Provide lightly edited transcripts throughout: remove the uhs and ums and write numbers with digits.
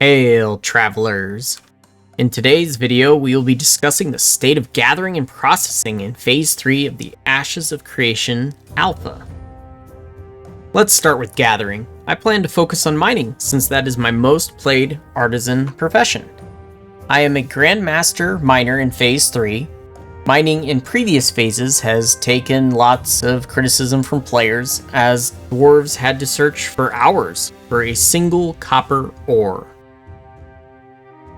Hail, travelers! In today's video, we will be discussing the state of gathering and processing in Phase 3 of the Ashes of Creation Alpha. Let's start with gathering. I plan to focus on mining, since that is my most played artisan profession. I am a Grandmaster miner in Phase 3. Mining in previous phases has taken lots of criticism from players, as dwarves had to search for hours for a single copper ore.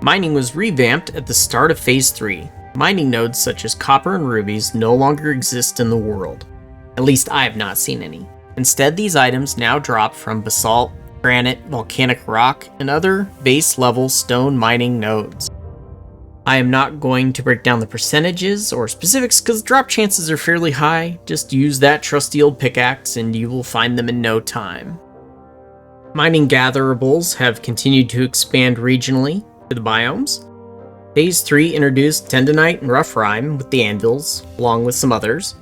Mining was revamped at the start of Phase 3. Mining nodes such as copper and rubies no longer exist in the world. At least I have not seen any. Instead, these items now drop from basalt, granite, volcanic rock, and other base-level stone mining nodes. I am not going to break down the percentages or specifics because drop chances are fairly high. Just use that trusty old pickaxe and you will find them in no time. Mining gatherables have continued to expand regionally to the biomes. Phase 3 introduced Tendonite and Rough Rime with the anvils, along with some others.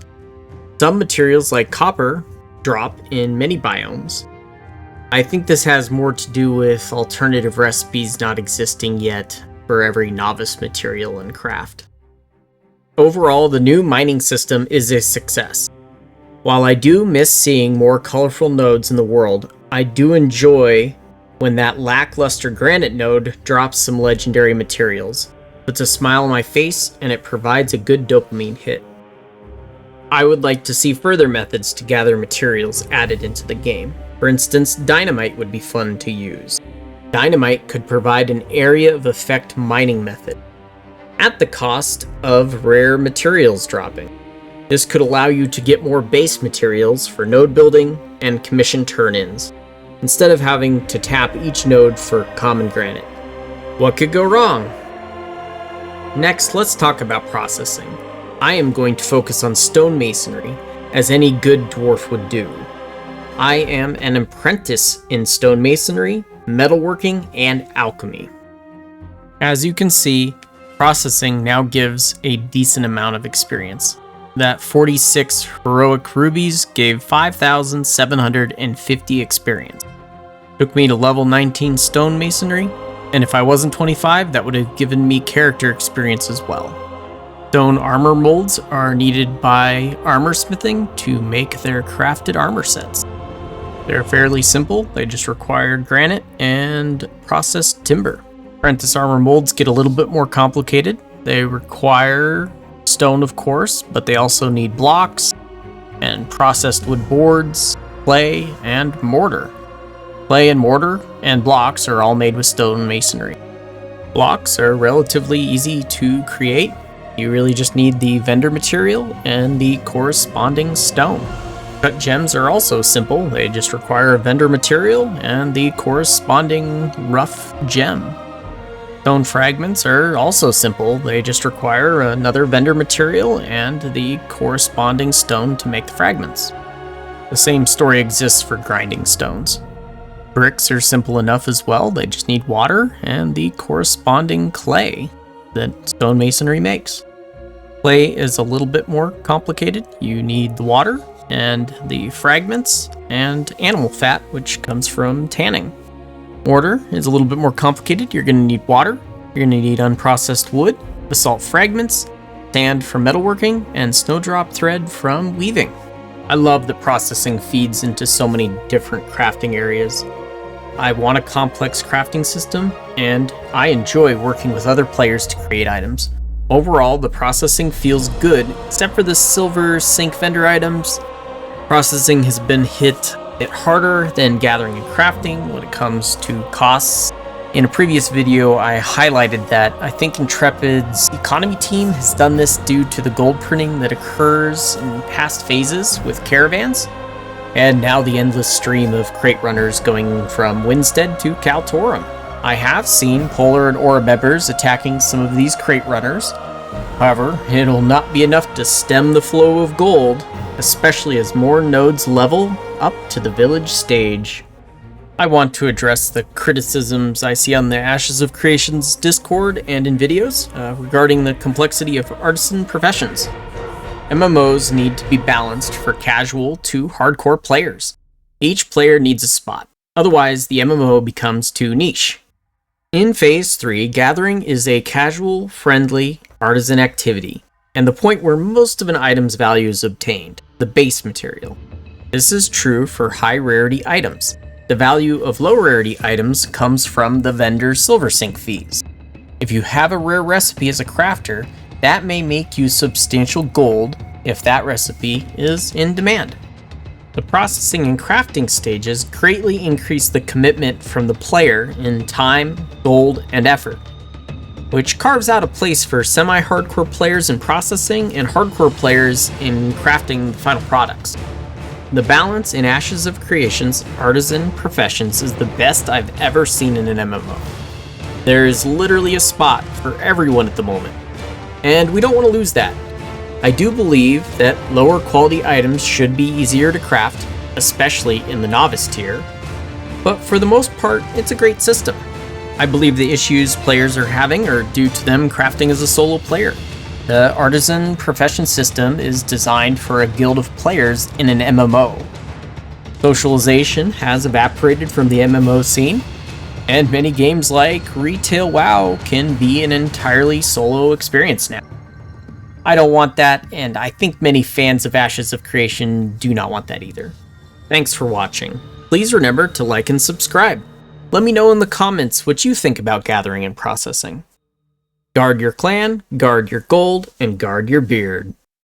Some materials like copper drop in many biomes. I think this has more to do with alternative recipes not existing yet for every novice material and craft. Overall, the new mining system is a success. While I do miss seeing more colorful nodes in the world, I do enjoy when that lackluster granite node drops some legendary materials. Puts a smile on my face and it provides a good dopamine hit. I would like to see further methods to gather materials added into the game. For instance, dynamite would be fun to use. Dynamite could provide an area of effect mining method, at the cost of rare materials dropping. This could allow you to get more base materials for node building and commission turn-ins, instead of having to tap each node for common granite. What could go wrong? Next, let's talk about processing. I am going to focus on stonemasonry, as any good dwarf would do. I am an apprentice in stonemasonry, metalworking, and alchemy. As you can see, processing now gives a decent amount of experience. That 46 heroic rubies gave 5,750 experience. Took me to level 19 stonemasonry, and if I wasn't 25, that would have given me character experience as well. Stone armor molds are needed by armor smithing to make their crafted armor sets. They're fairly simple, they just require granite and processed timber. Apprentice armor molds get a little bit more complicated. They require stone, of course, but they also need blocks and processed wood boards, clay, and mortar. Clay and mortar and blocks are all made with stone masonry. Blocks are relatively easy to create. You really just need the vendor material and the corresponding stone. Cut gems are also simple. They just require a vendor material and the corresponding rough gem. Stone fragments are also simple. They just require another vendor material and the corresponding stone to make the fragments. The same story exists for grinding stones. Bricks are simple enough as well. They just need water and the corresponding clay that stonemasonry makes. Clay is a little bit more complicated. You need the water and the fragments and animal fat, which comes from tanning. Mortar is a little bit more complicated. You're going to need water, you're going to need unprocessed wood, basalt fragments, sand for metalworking, and snowdrop thread from weaving. I love that processing feeds into so many different crafting areas. I want a complex crafting system, and I enjoy working with other players to create items. Overall, the processing feels good, except for the silver sink vendor items. Processing has been hit harder than gathering and crafting when it comes to costs. In a previous video, I highlighted that I think Intrepid's economy team has done this due to the gold printing that occurs in past phases with caravans, and now the endless stream of crate runners going from Winstead to Kaltorum. I have seen Polar and Aura members attacking some of these crate runners. However, it'll not be enough to stem the flow of gold, especially as more nodes level up to the village stage. I want to address the criticisms I see on the Ashes of Creation's Discord and in videos regarding the complexity of artisan professions. MMOs need to be balanced for casual to hardcore players. Each player needs a spot. Otherwise, the MMO becomes too niche. In Phase 3, gathering is a casual, friendly, artisan activity, and the point where most of an item's value is obtained, the base material. This is true for high rarity items. The value of low rarity items comes from the vendor's silver sink fees. If you have a rare recipe as a crafter, that may make you substantial gold if that recipe is in demand. The processing and crafting stages greatly increase the commitment from the player in time, gold, and effort, which carves out a place for semi-hardcore players in processing and hardcore players in crafting the final products. The balance in Ashes of Creation's Artisan Professions is the best I've ever seen in an MMO. There is literally a spot for everyone at the moment, and we don't want to lose that. I do believe that lower quality items should be easier to craft, especially in the novice tier, but for the most part, it's a great system. I believe the issues players are having are due to them crafting as a solo player. The Artisan Profession system is designed for a guild of players in an MMO. Socialization has evaporated from the MMO scene, and many games like Retail WoW can be an entirely solo experience now. I don't want that, and I think many fans of Ashes of Creation do not want that either. Thanks for watching. Please remember to like and subscribe. Let me know in the comments what you think about gathering and processing. Guard your clan, guard your gold, and guard your beard.